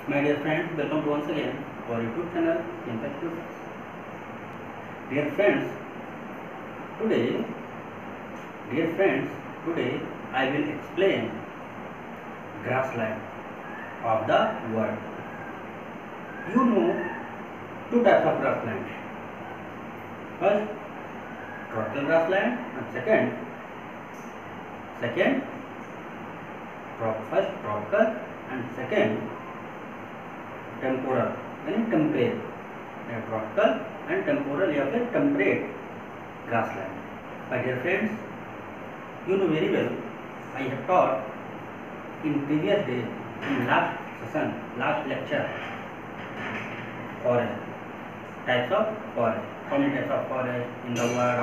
My dear friends, welcome once again to our YouTube channel, Impact Tutors. Dear friends, today, dear friends, today I will explain grassland of the world. You know two types of grassland. First, tropical grassland, and first tropical and second temporal, यानी temperate. Tropical and temporal या फिर temperate grassland. My dear friends, you know very well, I have taught in previous days, in last session, last lecture, forest, types of forest, how many types of forest in the world,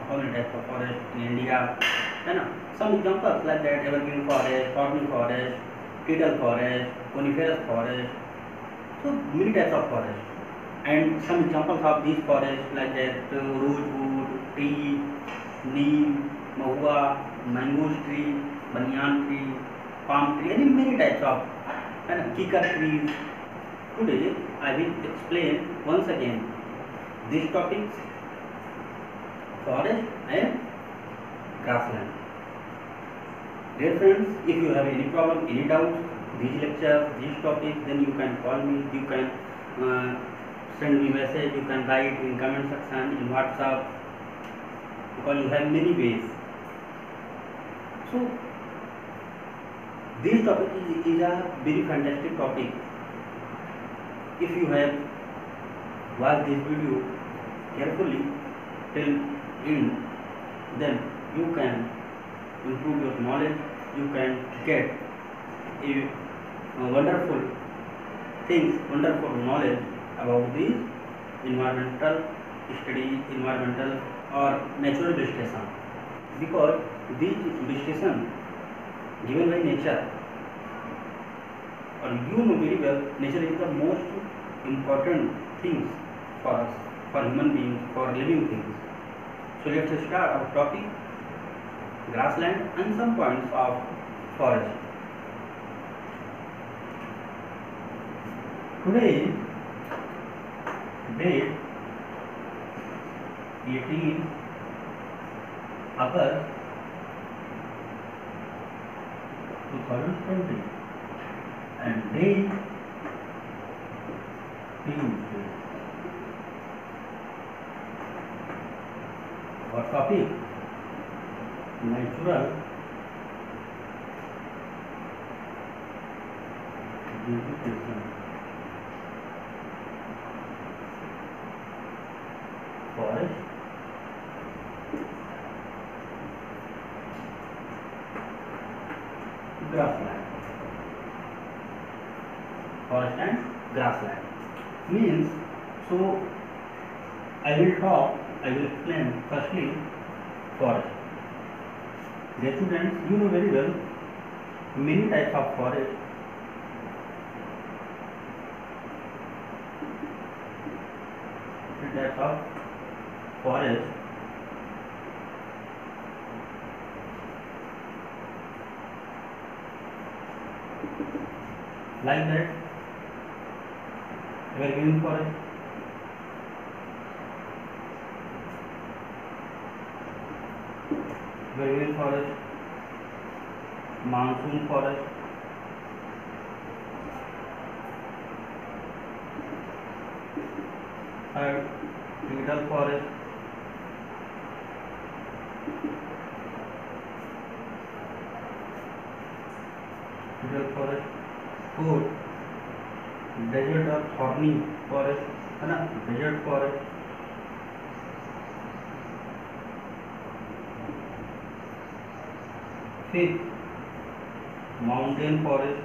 how many types of forest in India, है ना? Some examples like that: evergreen forest, cotton forest, tidal forest, coniferous forest. So many types of forest, and some examples of these forests like that: rosewood, tea, neem, mahua, mango tree, banyan tree, palm tree, and many types of kikar trees. Today I will explain once again these topics: forest and grassland. Dear friends, if you have any problem, any doubt, these lectures, these topics, then you can call me, you can send me message, you can write in comment section, in WhatsApp, because you have many ways. So this topic is a very fantastic topic. If you have watched this video carefully till end, then you can improve your knowledge, you can get a wonderful things, wonderful knowledge about this environmental study, environmental or natural vegetation, because this vegetation given by nature, or you know very well, nature is the most important things for us, for human beings, for living things. So let's start our topic: grassland and some points of forest. Today, date 18 August 2020, and day Tuesday. Our topic: natural vegetation, forest, grassland. Forest and grassland means, so I will explain firstly forest. Dear students, you know very well many types of forest. Types of forest. Like that, evergreen forest, evergreen forest, monsoon forest, third, tidal forest, fourth, desert or thorny forest, है ना, desert forest, fifth, mountain forest,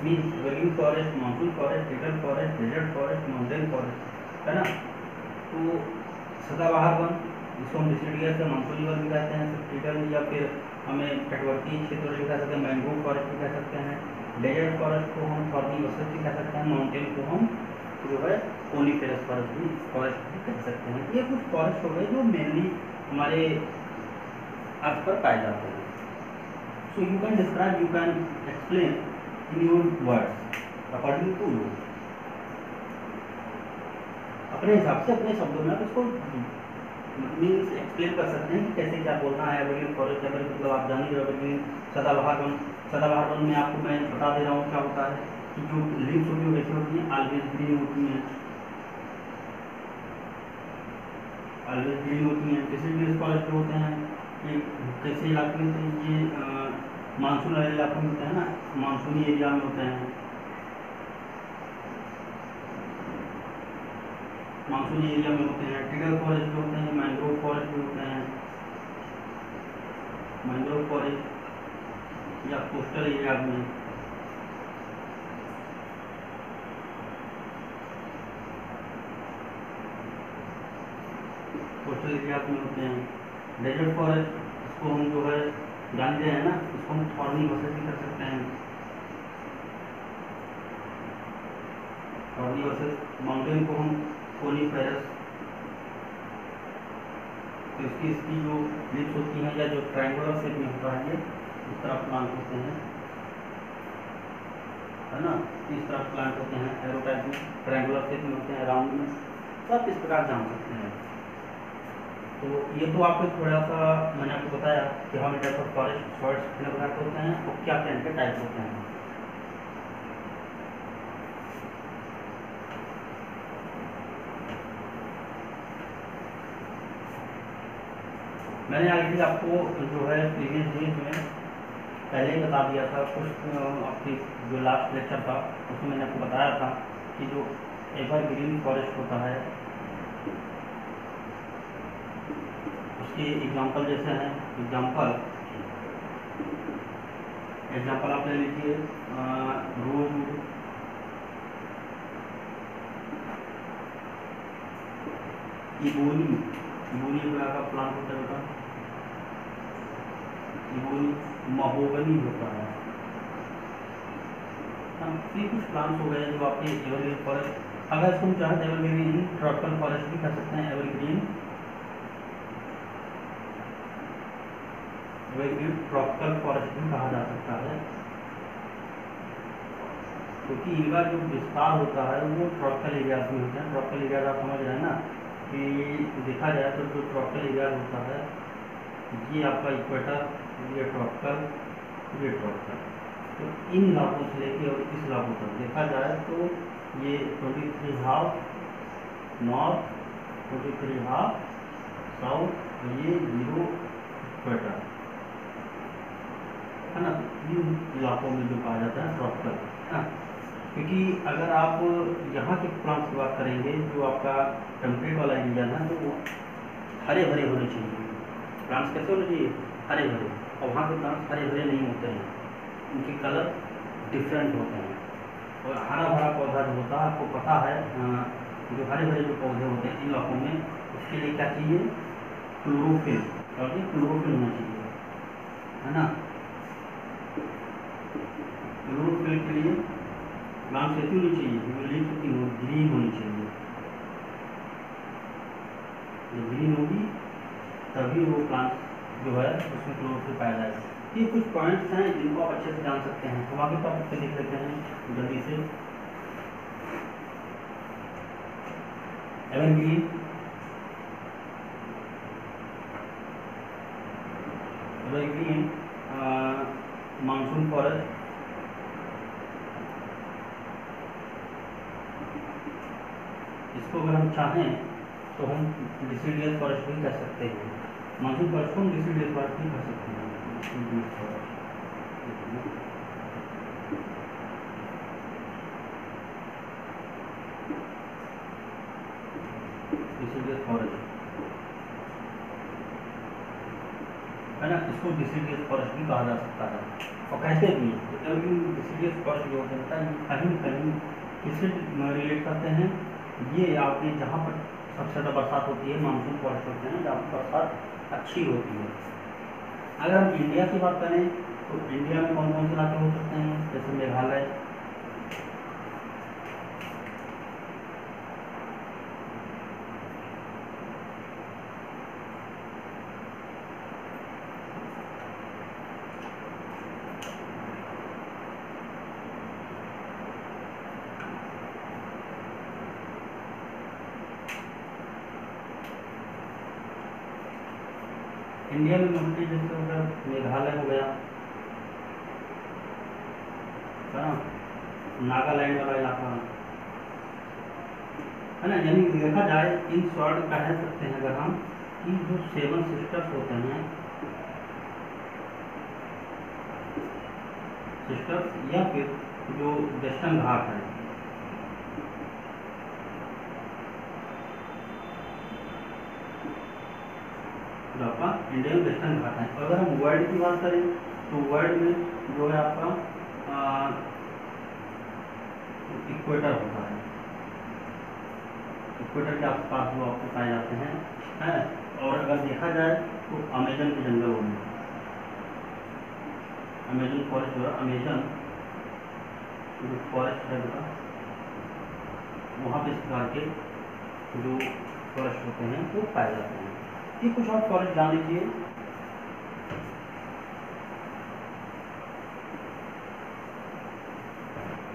means evergreen forest, monsoon forest, tidal forest, desert forest, mountain forest, है ना. तो सदाबहार one, इसको हम district से मानसूनी वन भी कहते हैं, tidal, या फिर हमें तटवर्ती क्षेत्र भी कह सकते हैं, मैंग्रोव फॉरेस्ट भी कह सकते हैं, डेजर्ट फॉरेस्ट को हम थॉर्नी बसत भी कह सकते हैं, माउंटेन को हम जो है कोनिफेरस फॉरेस्ट भी कह सकते हैं. ये कुछ फॉरेस्ट हो गए जो मेनली हमारे अर्थ पर पाए जाते हैं। So you can describe, you can explain in your words according to you, अपने हिसाब से अपने शब्दों में आप इसको मीन्स एक्सप्लेन कर सकते हैं कि कैसे क्या बोलना है। एवरग्रीन फॉरेस्ट, एवरग्रीन मतलब आप जान ही रहे हो, एवरग्रीन सदाबहार वन। सदाबहार वन में आपको मैं बता दे रहा हूँ क्या होता है कि जो लीव्स होती है कैसी होती है, ऑलवेज ग्रीन होती हैं, ऑलवेज ग्रीन होती हैं। डिसीडियस फॉरेस्ट जो होते हैं ये कैसे इलाके में, तो ये मानसून वाले इलाकों में होते हैं ना, मानसूनी एरिया में होते हैं, मानसूनी एरिया में होते हैं। टिडर फॉरेस्ट जो होते हैं, मैंग्रोव फॉरेस्ट भी होते हैं, मैंग्रोव फॉरेस्ट या कोस्टल एरिया में, कोस्टल एरिया में होते हैं। डेजर्ट फॉरेस्ट, इसको हम जो है जानते हैं ना, इसको हम थॉर्नी बसेस भी कर सकते हैं, थॉर्नी बसेस। माउंटेन को हम कोनीफेरस, तो इसकी जो लिप्स होती हैं या जो ट्रायंगुलर शेप में होता है, ये इस तरह प्लांट होते हैं, है ना, इस तरह प्लांट होते हैं, एरो टाइप में, ट्रायंगुलर शेप में होते हैं, राउंड में, तो आप इस प्रकार जान सकते हैं। तो ये तो आपको थोड़ा सा मैंने आपको बताया कि हम टाइप ऑफ फॉरेस्ट कितने प्रकार के होते हैं और क्या क्या इनके टाइप होते हैं। मैंने आगे आपको जो है प्रीवियस डेज में पहले ही बता दिया था, कुछ आपकी जो लास्ट लेक्चर था उसमें मैंने आपको बताया था कि जो एवरग्रीन फॉरेस्ट होता है उसके एग्जांपल जैसे हैं, एग्जांपल आप ले लीजिए रोज, इबोनी प्रकार का प्लांट होता है बेटा, इबोनी, महोगनी होता है। ये कुछ प्लांट्स हो गए जो आपके एवरग्रीन फॉरेस्ट, अगर इसको हम चाहें एवरग्रीन ट्रॉपिकल फॉरेस्ट भी कर सकते हैं, एवरग्रीन ट्रॉपिकल फॉरेस्ट भी कहा जा सकता है, क्योंकि इनका जो विस्तार होता है वो ट्रॉपिकल एरियाज में होता है। ट्रॉपिकल एरियाज आप समझ रहे हैं ना, कि देखा जाए तो जो ट्रॉपिकल एरिया होता है ये आपका इक्वेटर, ये ट्रॉपिकल, ये ट्रॉपिकल, तो इन इलाकों से लेके और इस इलाकों तक देखा जाए तो ये 23½ नॉर्थ, 23½ साउथ, ये 0 इक्वेटर, है ना, इन इलाकों में जो पाया जाता है ट्रॉपिकल, है ना। क्योंकि अगर आप यहाँ के प्लांट्स की बात करेंगे, जो आपका टेम्परेट वाला एरिया है तो वो हरे भरे होने चाहिए। प्लांट्स कैसे होने चाहिए? हरे भरे, और वहाँ के प्लांट्स हरे भरे नहीं होते हैं, उनके कलर डिफरेंट होते हैं। और हरा भरा पौधा जो होता है, आपको पता है जो हरे भरे जो पौधे होते हैं इन इलाकों में, उसके लिए क्या चाहिए? क्लोरोफिल, और क्लोरोफिल होना चाहिए, है ना। क्लोरोफिल के लिए प्लांट कैसी होनी चाहिए? लीव्स की ग्रीन होनी चाहिए, ग्रीन होगी तभी वो प्लांट जो है उसमें क्लोरोफिल पाया जाएगा। ये कुछ पॉइंट्स हैं जिनको आप अच्छे से जान सकते हैं। हम आगे टॉपिक पे देख लेते हैं जल्दी से। एवरग्रीन, एवरग्रीन मानसून फॉरेस्ट, इसको अगर हम चाहें तो हम डिसीडियस फॉरेस्ट भी कर सकते हैं। मानसून फॉरेस्ट को हम डिसीडियस फॉरेस्ट भी कर सकते हैं। डिसीडियस फॉरेस्ट, है ना, इसको डिसीडियस फॉरेस्ट भी कहा जा सकता है। और कहते भी डिसीडियस फॉरेस्ट जो होता है कहीं कहीं किससे रिलेट करते हैं? ये आपके जहाँ पर सबसे ज़्यादा बरसात होती है, मानसून फॉरेस्ट होते हैं जहाँ पर बरसात अच्छी होती है। अगर हम इंडिया की बात करें तो इंडिया में कौन कौन से इलाके हो सकते हैं? जैसे मेघालय, इंडिया में मोस्टली जैसे हो गया मेघालय हो गया, है ना, नागालैंड वाला इलाका, है ना। यानी देखा जाए इन शॉर्ट कह सकते हैं अगर हम कि जो 7 सिस्टर्स होते हैं, सिस्टर्स या फिर जो वेस्टर्न घाट है, जो आपका इंडिया में वेस्टर्न घाट है। और अगर हम वर्ल्ड की बात करें तो वर्ल्ड में जो है आपका इक्वेटर होता है, इक्वेटर के आसपास जो आपको पाए जाते हैं। और अगर देखा जाए तो अमेजन के जंगल में, अमेजन फॉरेस्ट जो है, अमेजन जो फॉरेस्ट है बेटा, वहाँ पे इस प्रकार के जो फॉरेस्ट होते हैं वो पाए जाते हैं। ये कुछ और फॉरेस्ट जान लीजिए।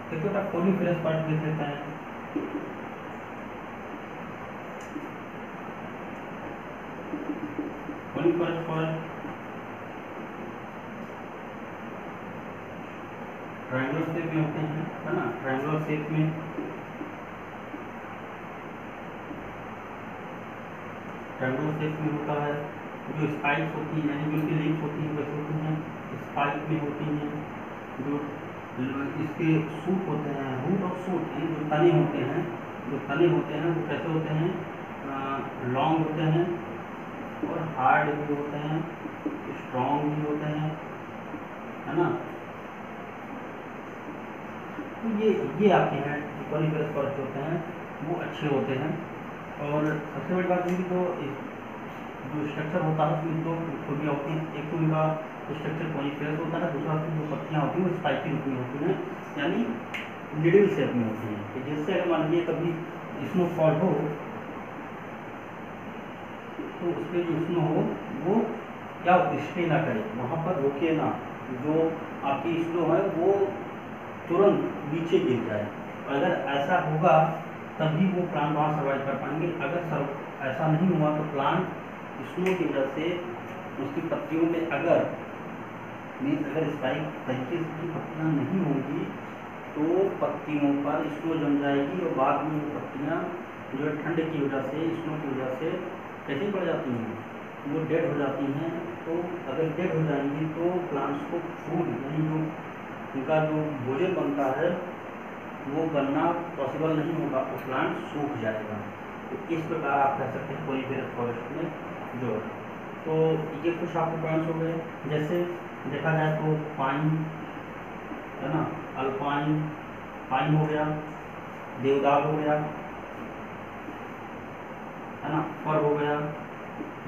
देखो बेटा कोनिफेरस फॉरेस्ट देख लेते हैं। कोनिफेरस फॉरेस्ट ट्रायंगुलर शेप में होते हैं, है ना, ट्रायंगुलर शेप में। ट्रायंगुलर शेप में होता है। जो स्पाइक्स होती हैं, यानी जो इनकी लीफ होती हैं वैसे होती हैं, स्पाइक में होती हैं। जो इसके सूट होते हैं, रूट और सूट, यानी जो तने होते हैं, जो तने होते हैं वो कैसे होते हैं, लॉन्ग होते हैं और हार्ड भी होते हैं, स्ट्रॉन्ग भी होते हैं, है ना। तो ये आपके हैं कोनिफेरस फॉरेस्ट होते हैं, वो अच्छे होते हैं। और सबसे बड़ी बात ये कि जो स्ट्रक्चर होता है उसमें दो खूबियाँ होती हैं। एक तो इनका स्ट्रक्चर कोनिफेरस होता है, दूसरा जो पत्तियाँ होती हैं वो स्पाइकी रूप में होती हैं, यानी निडल शेप में होती हैं। कि जिससे अगर मान लीजिए कभी स्नोफॉल हो तो उस पर जो स्नो हो वो क्या स्टे ना करे, वहाँ पर रुके ना, जो आपकी स्नो है वो तुरंत नीचे गिर जाए। अगर ऐसा होगा तभी वो प्लांट वहाँ सर्वाइव कर पाएंगे। अगर ऐसा नहीं हुआ तो प्लांट स्नो की वजह से उसकी पत्तियों में अगर स्पाइक तरीके की पत्तियाँ नहीं होंगी तो पत्तियों पर स्नो जम जाएगी और बाद में वो पत्तियाँ जो ठंड की वजह से, स्नो की वजह से कैसी पड़ जाती हैं, वो डेड हो जाती हैं। तो अगर डेड हो जाएंगी तो प्लांट्स को फूड यानी जो उनका जो भोजन बनता है वो बनना पॉसिबल नहीं होगा, तो प्लांट सूख जाएगा। तो इस प्रकार आप कह सकते हैं कोनिफेरस फॉरेस्ट में जो। तो ये कुछ आपके पॉइंट्स हो गए। जैसे देखा जाए तो पाइन, है ना, अल्पाइन पाइन हो गया, देवदार हो गया, है ना, फर हो गया,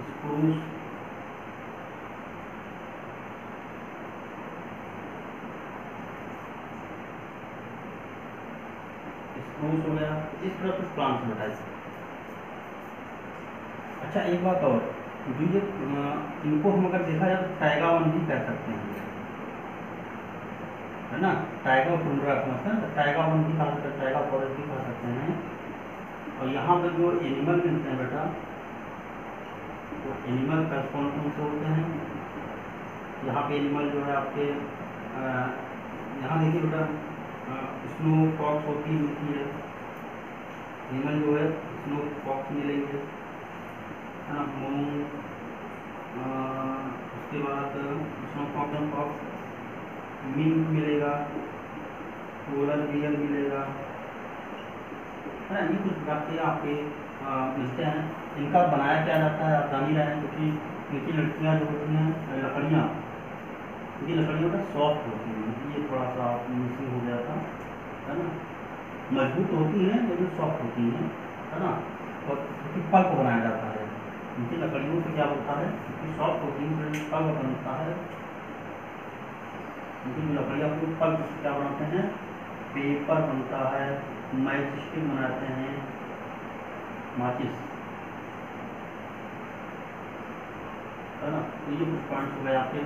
स्प्रूस, स्प्रूस हो गया। इस तरह कुछ प्लांट्स बताए। अच्छा एक बात और, जो ये इनको हम अगर देखा जाए तो टाइगा वन भी कह सकते हैं, है ना, टाइगा टुंड्रा टाइगा वन भी कह सकते हैं, टाइगा फॉरेस्ट भी कह सकते हैं। और यहाँ पर जो एनिमल मिलते हैं बेटा, तो एनिमल कौन कौन से होते हैं। यहाँ पे एनिमल जो है आपके यहाँ देखिए बेटा स्नो फॉक्स मिलती है, एनिमल जो है स्नो फॉक्स मिलेंगे, है ना, मूंग, उसके बाद स्नो फॉक्स, मिंक मिलेगा, पोलर बियर मिलेगा, है ना। ये कुछ प्रकार के आपके मिलते हैं। इनका बनाया क्या जाता है आप जान ही रहे हैं, क्योंकि इनकी लकड़ियाँ जो होती हैं, लकड़ियाँ, इनकी लकड़ियों का सॉफ्ट होती हैं। ये थोड़ा सा मिसिंग हो गया था, है ना, मजबूत होती हैं लेकिन सॉफ्ट होती हैं, है ना। और क्योंकि पल्प बनाया जाता है इनकी लकड़ियों से, क्या होता है कि सॉफ्ट होती है तो पल्प बनता है। इनकी लकड़ियाँ पल्प से क्या बनाते हैं, पेपर बनता है, मैच स्टिक बनाते हैं, माचिस, है ना। तो ये कुछ पॉइंट्स हो गए आपके।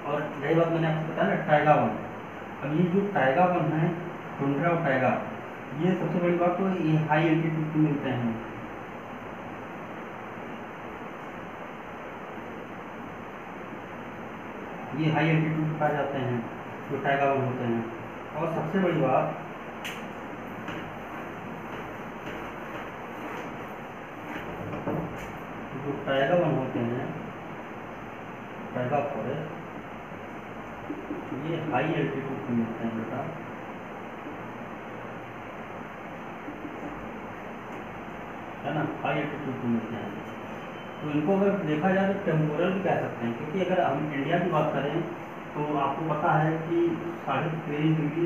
और यही बात मैंने आपको बताया ना टाइगा वन। अब ये जो टाइगा वन है, टुंड्रा और टाइगा, ये सबसे बड़ी बात तो ये हाई एल्टीट्यूड पे मिलते हैं, ये हाई एल्टीट्यूड पे पाए जाते हैं जो टाइगा वन होते हैं। और सबसे बड़ी बात, जो टाइगा वन होते हैं, टाइगा फॉरेस्ट, ये हाई एल्टीट्यूड पे मिलते हैं बेटा, है ना, हाई एल्टीट्यूड पे मिलते हैं। तो इनको अगर देखा जाए तो टेम्पोरल भी कह सकते हैं, क्योंकि अगर हम इंडिया की बात करें तो आपको पता है कि 23.5 डिग्री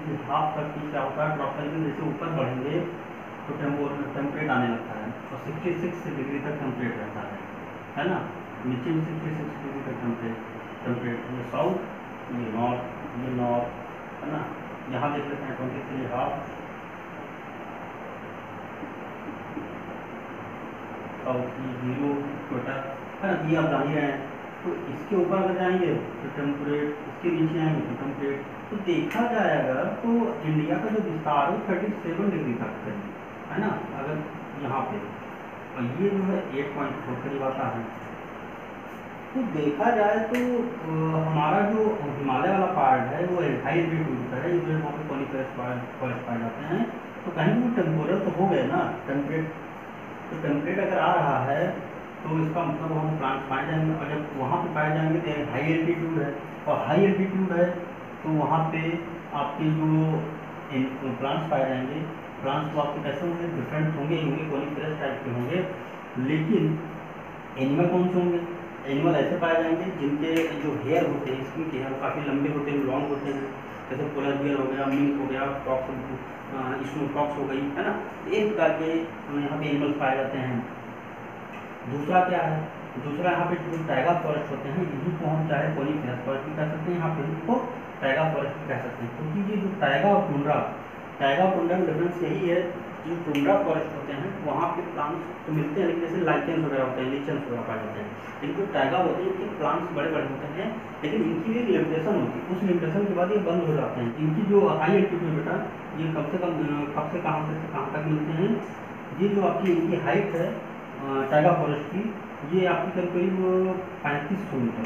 से हाफ तक की क्या होता है, ट्रॉपिकल जैसे ऊपर बढ़ेंगे तो टेम्परेट आने लगता है, और 66 डिग्री तक टेम्परेट रहता है ना, नीचे भी 66 डिग्री तक टेम्परेट। ये साउथ, ये नॉर्थ, है ना। यहाँ देख लेते हैं 23.5 साउथ की 0 इक्वेटर, है ना। ये आप जान ही रहे हैं। तो इसके ऊपर अगर जाएंगे तो टेम्परेट, इसके नीचे आएंगे तो टेम्परेट। तो देखा जाएगा तो इंडिया का जो विस्तार है 37 डिग्री तक है ना, अगर यहाँ पे, और ये जो है 8.4 करीब आता है। तो देखा जाए तो हमारा जो हिमालय वाला पार्ट है वो हाई एल्टीट्यूड पर है, जो वहाँ पे कॉनिफरस फॉरेस्ट पाए जाते हैं। तो कहीं भी टेम्पोरल तो हो गए ना, टेम्परेट। तो टेम्परेट अगर आ रहा है तो इसका मतलब वहाँ प्लांट्स पाए जाएंगे, और जब वहाँ पे पाए जाएंगे तो हाई एल्टीट्यूड है, और हाई एल्टीट्यूड है तो वहाँ पे आपके जो प्लांट्स पाए जाएंगे, प्लांट्स तो आपके कैसे होंगे, डिफरेंट होंगे, कॉनिफरस टाइप के होंगे। लेकिन एनिमल कौन से होंगे? एनिमल ऐसे पाए जाएंगे जिनके जो हेयर होते हैं, स्किन के हेयर काफ़ी लंबे होते हैं, लॉन्ग होते हैं, जैसे पोलर बियर हो गया, मिंक हो गया, फॉक्स, स्नो फॉक्स हो गई, है ना। एक प्रकार के यहाँ पे एनिमल्स पाए जाते हैं। दूसरा क्या है, दूसरा यहाँ पे जो टाइगा फॉरेस्ट होते हैं, इन्हीं को हम चाहे कॉनिफरस फॉरेस्ट भी कह सकते हैं, यहाँ पे इनको टाइगा फॉरेस्ट भी कह सकते हैं। क्योंकि ये जो टाइगा और टुंड्रा में डिफरेंस यही है, जो टुंड्रा फॉरेस्ट होते हैं वहाँ पे प्लांट्स तो मिलते हैं, लेकिन जैसे लाइकेंस वगैरह होते हैं, लीचेंस वगैरह पाए जाते हैं। लेकिन जो टाइगा होते हैं, इनके प्लांट्स बड़े बड़े होते हैं, लेकिन इनकी भी एक लिमिटेशन होती है, उस लिमिटेशन के बाद ये बंद हो जाते हैं। इनकी जो हाई एल्टीट्यूड बेटा, ये कम से कहाँ तक मिलते हैं, ये जो आपकी इनकी हाइट है टाइगा फॉरेस्ट की, ये आपकी करीब 3500 मीटर,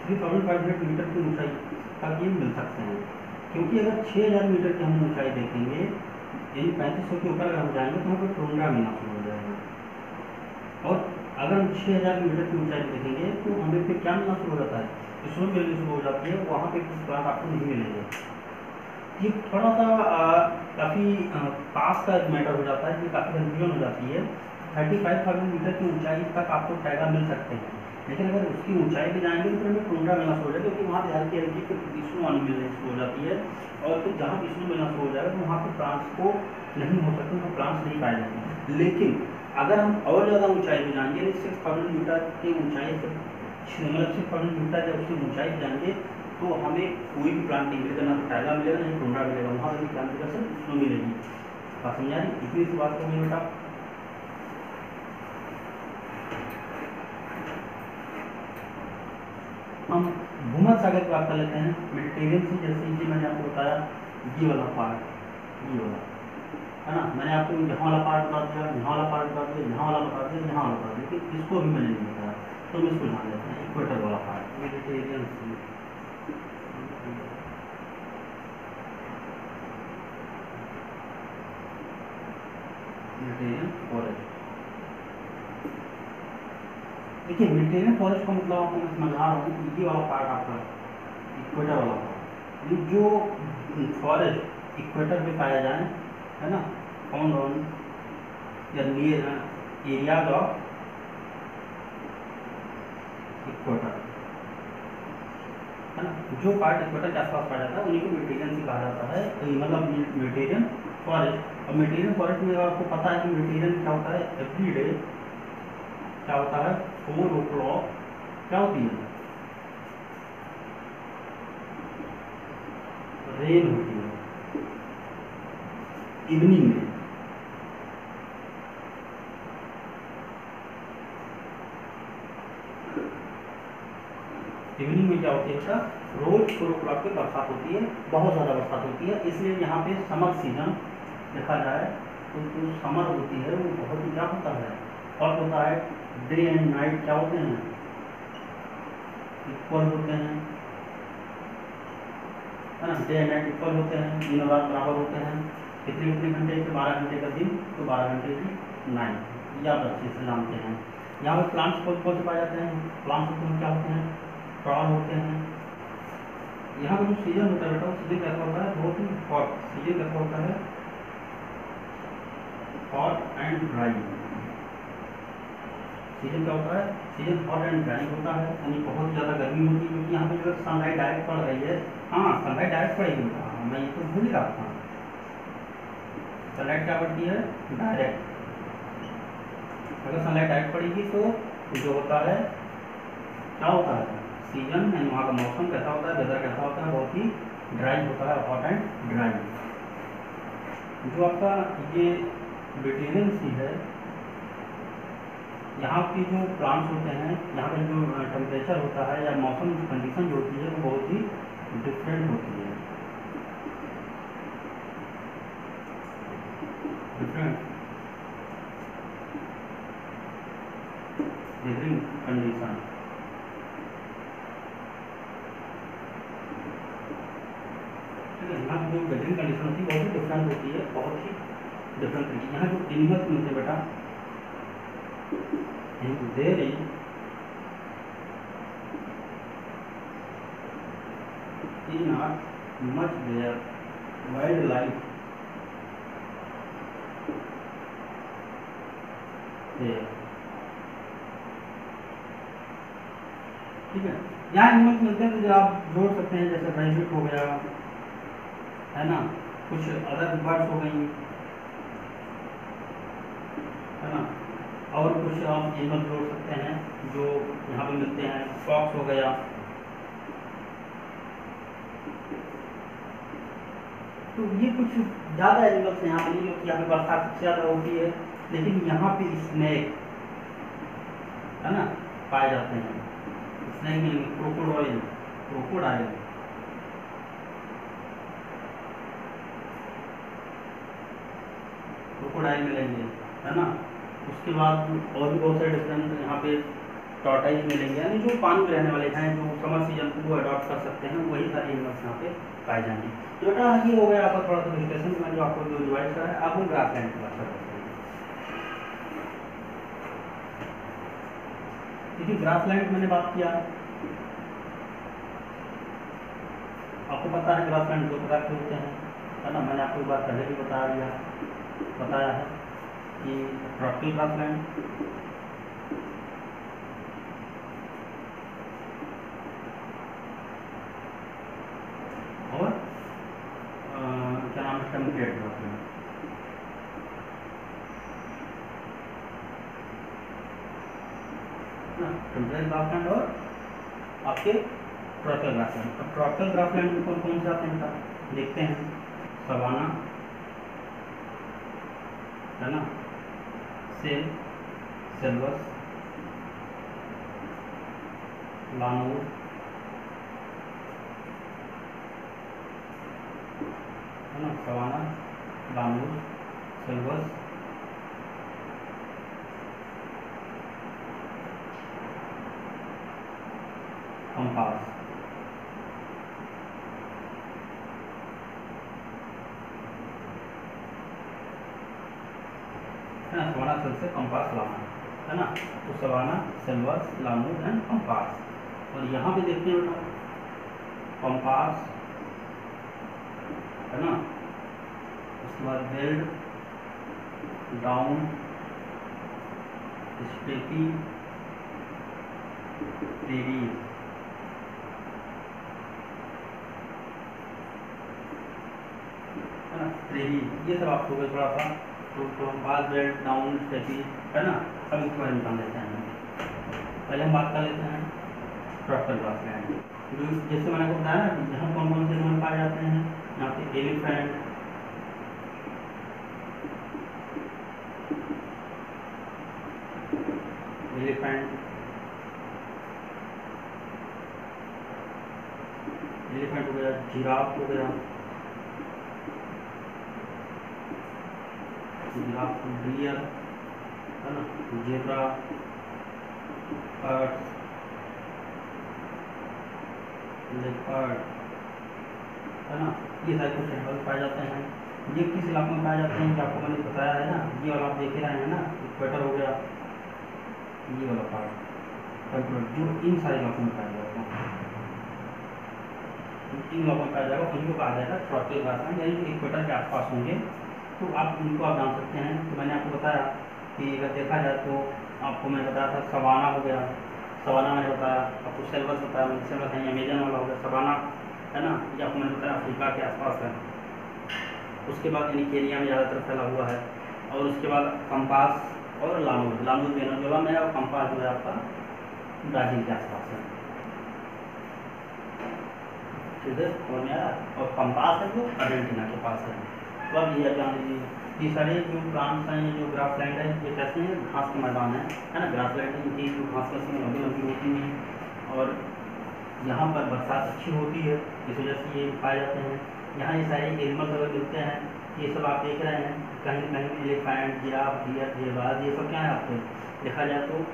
3500 मीटर की ऊंचाई तक ये मिल सकते हैं। क्योंकि अगर 6000 मीटर की हम ऊंचाई देखेंगे, यानी 3500 के ऊपर अगर हम जाएंगे तो वहाँ पर टुंड्रा मिलना शुरू हो जाएगा, और अगर हम 6000 मीटर की ऊंचाई देखेंगे तो हमें फिर क्या मिलना शुरू हो जाता है, स्नो मिलनी शुरू हो जाती है, वहाँ पे कुछ प्लांट आपको नहीं मिलेंगे। ये थोड़ा सा काफ़ी पास का मैटर हो जाता है, ये काफ़ी कन्फ्यूजन हो जाती है। 35,000 मीटर की ऊंचाई तक आपको टाइगा मिल सकते हैं, लेकिन अगर उसकी ऊंचाई पे जाएंगे तो फिर हमें टुंड्रा मिलना शुरू हो जाएगा, क्योंकि वहाँ पे हल्की स्नो आनी मिलनी शुरू हो जाती है, और फिर जहाँ भी स्नो मिलना शुरू हो जाएगा तो वहाँ पे प्लांट्स को नहीं हो सकते, तो प्लांट्स नहीं पाए जाएंगे। लेकिन अगर हम और ज़्यादा ऊंचाई पे जाएंगे, 6000 मीटर की ऊंचाई से, मतलब 6000 मीटर जब उसकी ऊंचाई पे जाएंगे तो हमें कोई भी प्लांट नहीं मिलेगा, ना टाइगा मिलेगा ना टुंड्रा मिलेगा, वहाँ पर प्लांट मिलेगा, सिर्फ स्नो मिलेगी। बात समझा रही? इतनी सी बात होगी बेटा। हम भूमध्य सागर की बात कर लेते हैं, मेडिटेरियन सी, जैसे ये मैंने आपको बताया, ये वाला पार्ट, ये वाला, है ना। मैंने आपको यहाँ वाला पार्ट बता दिया, यहाँ वाला पार्ट बता दिया, यहाँ वाला बता दिया, यहाँ वाला बता दिया, लेकिन इसको भी मैंने नहीं बताया, तो हम इसको ध्यान देते हैं। इक्वेटर वाला पार्ट, मेडिटेरियन सी, मेडिटेरियन फॉरेस्ट। देखिए मेडिटेरियन फॉरेस्ट का मतलब आपको मैं समझा रहा हूँ, ये वाला पार्ट आपका इक्वेटर वाला पार्ट, ये जो फॉरेस्ट इक्वेटर पे पाया जाए, है ना, फाउंड ऑन या नियर एरियाज ऑफ इक्वेटर, है ना, जो पार्ट इक्वेटर के आसपास पाया जाता है उन्हीं को मेडिटेरियन से कहा जाता है, तो मतलब मेडिटेरियन फॉरेस्ट। और मेडिटेरियन फॉरेस्ट में आपको पता है कि मेडिटेरियन क्या होता है, एवरी डे क्या होता है, 4 o'clock क्या होती है, रेन होती है इवनिंग में। इवनिंग में क्या होती है बेटा, रोज 4 o'clock पे बरसात होती है, बहुत ज़्यादा बरसात होती है। इसलिए यहाँ पे समर सीजन देखा जाए तो जो समर होती है वो बहुत ही क्या होता है, हॉट होता है, डे एंड नाइट क्या होते हैं, इक्वल होते हैं, है ना, डे एंड नाइट इक्वल होते हैं, दिन और रात बराबर होते हैं। कितने कितने घंटे के, 12 घंटे का दिन तो 12 घंटे की नाइट, याद अच्छे से जानते हैं। यहाँ पर प्लांट्स कौन कौन से पाए जाते हैं, प्लांट्स होते हैं क्या होते हैं, फ्रॉल होते हैं। यहाँ पर जो सीजन होता है बेटा, सीजन कैसा होता है, बहुत ही हॉट, सीजन कैसा होता है, हॉट एंड ड्राई। सीजन क्या होता है, सीजन हॉट एंड ड्राई होता है, यानी बहुत ज़्यादा गर्मी होती है, क्योंकि यहाँ पे अगर सनलाइट डायरेक्ट पड़ रही है, हाँ सनलाइट डायरेक्ट पड़ेगी, हाँ मैं ये तो भूल रहा था, सनलाइट क्या पड़ती है, डायरेक्ट। अगर सनलाइट डायरेक्ट पड़ेगी तो जो होता है क्या होता है, सीजन यानी वहाँ का मौसम कैसा होता है, वेदर कैसा होता है, बहुत ही ड्राई होता है, हॉट एंड ड्राई। जो आपका ये वेजिटेरियन सी है, यहाँ की जो प्लांट्स होते हैं, यहाँ का जो टेम्परेचर होता है या मौसम की कंडीशन जो होती है वो बहुत ही डिफरेंट होती है, डिफरेंट लिविंग कंडीशन। ठीक है, यहाँ की जो वेदरिंग कंडीशन होती है बहुत ही डिफरेंट होती है, बहुत ही डिफरेंट तरीके। यहाँ जो एनिमल्स मिलते हैं बेटा, there is not much there wildlife there। ठीक है, यहाँ एनिमल्स मिलते हैं तो जो आप जोड़ सकते हैं, जैसे रैबिट हो गया, है ना, कुछ अदर बर्ड्स हो गई, है ना, और कुछ आप एनिमल जोड़ सकते हैं जो यहाँ पे मिलते हैं, फॉक्स हो गया। तो ये कुछ ज़्यादा एनिमल्स हैं यहाँ पे, नहीं कि यहाँ पे बरसात सबसे ज़्यादा होती है, लेकिन यहाँ पे स्नेक, है ना, पाए जाते हैं। स्नेक मिलेंगे, क्रोकोडाइल, क्रोकोडाइल, क्रोकोडाइल मिलेंगे, है ना। उसके बाद और भी बहुत सारे डिफरेंट यहाँ पे टॉर्टाइज मिलेंगे, यानी जो पानी में रहने वाले हैं, जो समर सीजन को अडॉप्ट कर सकते हैं, वही सारे एनिमल्स यहाँ पे पाए जाएंगे। तो बेटा ये हो गया आपका थोड़ा सा वेजिटेशन में जो आपको जो डिवाइड करा है। अब हम ग्रासलैंड की बात करते हैं। देखिए ग्रासलैंड मैंने बात किया, आपको पता है ग्रासलैंड दो प्रकार के होते हैं, है ना, मैंने आपको एक बार पहले भी बताया है कि ट्रॉपिकल ग्रासलैंड और क्या नाम है, टेम्परेट ग्रासलैंड। टेम्परेट ग्रासलैंड और आपके ट्रॉपिकल ग्रासलैंड। अब ट्रॉपिकल ग्रासलैंड में कौन कौन से आते हैं देखते हैं। सवाना, है ना, सेल्वस, लानूर, है ना, सवाना, लानूर, सेल्वस, पंपास। है ना, सवाना सेल से कंपास लाना, है ना, तो सवाना, सेल्वस, लानूर एंड कंपास। और यहाँ पे देखते हैं बेटा कंपास, है ना, उसके बाद बेल्ट, डाउन, स्टेपी, प्रेरी, है ना, प्रेरी, ये सब आपको थोड़ा सा तो कंपास, बेल्ट, डाउन, स्टेपी, है ना। अब इसके बारे में जान लेते हैं। पहले हम बात कर लेते हैं ट्रॉपिकल ग्रासलैंड, जो जैसे मैंने आपको बताया ना यहाँ कौन कौन से एनिमल पाए जाते हैं। यहाँ पे एलिफेंट, एलिफेंट हो गया, जिराफ हो गया, जिराफ, डियर, है ना, जेब्रा, लेपर्ड, है ना, ये सारे कुछ एनिमल पाए जाते हैं। ये किस इलाकों में पाए जाते हैं कि आपको मैंने बताया है ना, ये वाला आप देख ही रहे हैं ना, इक्वेटर हो गया, ये वाला पार्ट जो इन सारे इलाकों में पाया जाएगा, इन इलाकों में पाया जाएगा, उनको कहा जाएगा ट्रॉपिकल ग्रासलैंड, यानी इक्वेटर के आसपास होंगे। तो आप उनको आप जान सकते हैं। तो मैंने आपको बताया कि अगर देखा जाए तो आपको मैंने बताया था सवाना हो गया, सवाना मैंने बताया आपको, सेल्वस बताया मैंने, सेल्वस है अमेजन वाला हो गया, सवाना है ना, ये आपको मैंने बताया अफ्रीका के आसपास है। उसके बाद यानी केनिया में ज़्यादातर फैला हुआ है। और उसके बाद कंपास और लानूज, लानूज वेनेजुएला में है, और कंपास जो है आपका ब्राज़ील के आसपास है, ठीक है, समझ में आया। और कंपास है जो अर्जेंटीना के पास है। तो अब ये जान लीजिए ये सारे जो प्लांट्स हैं, जो ग्रासलैंड है, ये कैसे हैं, घास के मैदान है ना, ग्रासलैंड इनकी जो घास की लंबी लंबी होती हैं और यहाँ पर बरसात अच्छी होती है, इस वजह से ये पाए जाते हैं। यहाँ ये सारे एनिमल्स अगर मिलते हैं, ये सब आप देख रहे हैं, कहीं न कहीं एलिफेंट, जिराफ, डियर, जेब्राज, ये सब क्या है आपको देखा जाए तो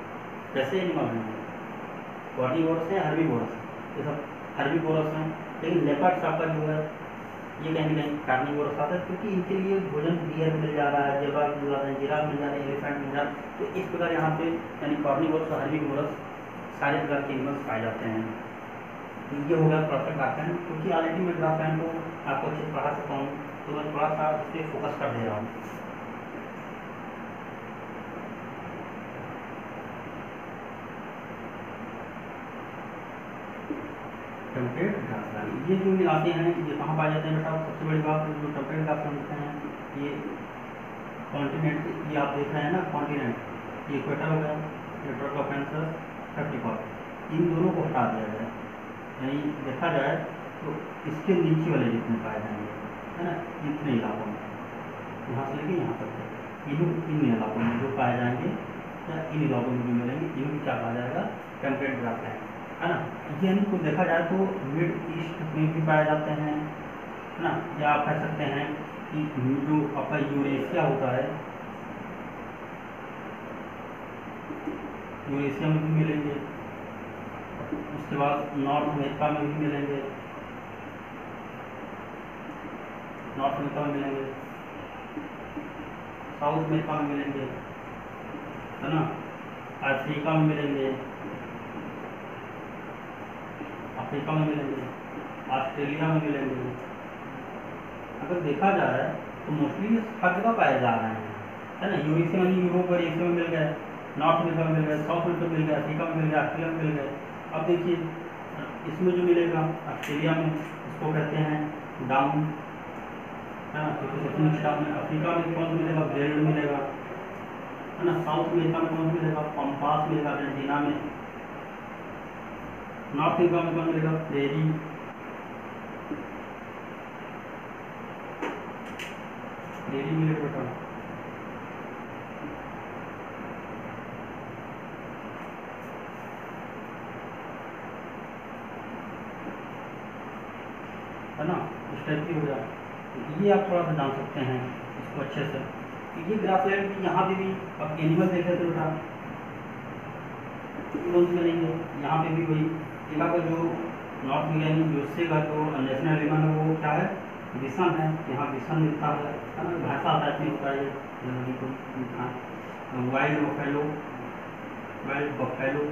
कैसे एनिमल हैं, कार्निवोरस हैं, हर्बीवोरस, ये सब हर्बीवोरस हैं। लेकिन लेपर्ड्स आपका जो है ये कहीं न कहीं कार्निवोरस आता है, क्योंकि इनके लिए भोजन डियर मिल जा रहा है, जेब्रा मिल जा रहा है, जिराफ मिल जा रहा है, एलिफेंट मिल जा रहा है। तो इस प्रकार यहाँ पे यानी कार्निवोरस और हर्बीवोरस सारे प्रकार के एनिमल्स पाए जाते हैं। तो ये हो गया ट्रॉपिकल ग्रासलैंड। क्योंकि ऑलरेडी मैं ग्रासलैंड को आपको अच्छे से पढ़ा सकता हूँ, तो मैं थोड़ा सा इस पर फोकस कर दे रहा हूँ। टेम्परेट ग्रासलैंड, ये जो इलाके हैं ये कहाँ पाए जाते हैं बेटा, सबसे बड़ी बात जो टेम्परेट ग्रासलैंड होते हैं, ये कॉन्टिनेंट, ये आप देख रहे हैं ना कॉन्टिनेंट, ये इक्वेटर हो गया, इक्वेटर ऑफ कैंसर 34, इन दोनों को हटा दिया जाए, यानी देखा जाए तो इसके नीचे वाले जितने पाए जाएंगे, है ना, इतने इलाकों में, यहाँ से लेके यहाँ तक इन इलाकों में जो पाए जाएंगे या इन इलाकों में जो मिलेंगे, इनको क्या कहा जाएगा, टेम्परेट ग्रासलैंड, है ना। ये इनको देखा जाए तो मिड ईस्ट में भी पाए जाते हैं, है ना, या आप कह सकते हैं कि जो आपका यूरेशिया होता है, यूरेशिया में भी मिलेंगे, उसके बाद नॉर्थ अमेरिका में भी मिलेंगे, नॉर्थ अमेरिका में मिलेंगे, साउथ अमेरिका में मिलेंगे, है ना, अफ्रीका में मिलेंगे, अफ्रीका में मिलेंगे, ऑस्ट्रेलिया में मिलेंगे। अगर देखा जाए तो मोस्टली हर जगह पाए जा रहे हैं, है ना। यूरेशिया में, यूरोप और एशिया में मिल गए, नॉर्थ अमेरिका में मिल गए, साउथ अमेरिका में मिल गए, अफ्रीका में मिल गए, ऑस्ट्रेलिया में मिल गए। अब देखिए इसमें जो मिलेगा ऑस्ट्रेलिया में, इसको कहते हैं डाउन, है ना, क्योंकि सबसे नीचे डाउन है। अफ्रीका में कौन सा मिलेगा, ब्लेड मिलेगा, है ना। साउथ अमेरिका में कौन सा मिलेगा, पंपास मिलेगा अर्जेंटीना में। नॉर्थ अमेरिका में कौन मिलेगा, प्रेरी, प्रेरी मिलेगा बेटा, है ना, इस टाइप की हो जाए। ये आप थोड़ा सा जान सकते हैं इसको अच्छे से। ये ग्रासलैंड की यहाँ पे भी अब एनिमल देखे थे बेटा, कौन से मिलेंगे, यहाँ पे भी वही इलाका जो नॉर्थ में यानी यूएसए का जो नेशनल एनिमल है वो क्या है, विसन है। यहाँ विसन मिलता है ना, भाषा टाइप में होता है, वाइल्ड बफेलो, वाइल्ड बफेलो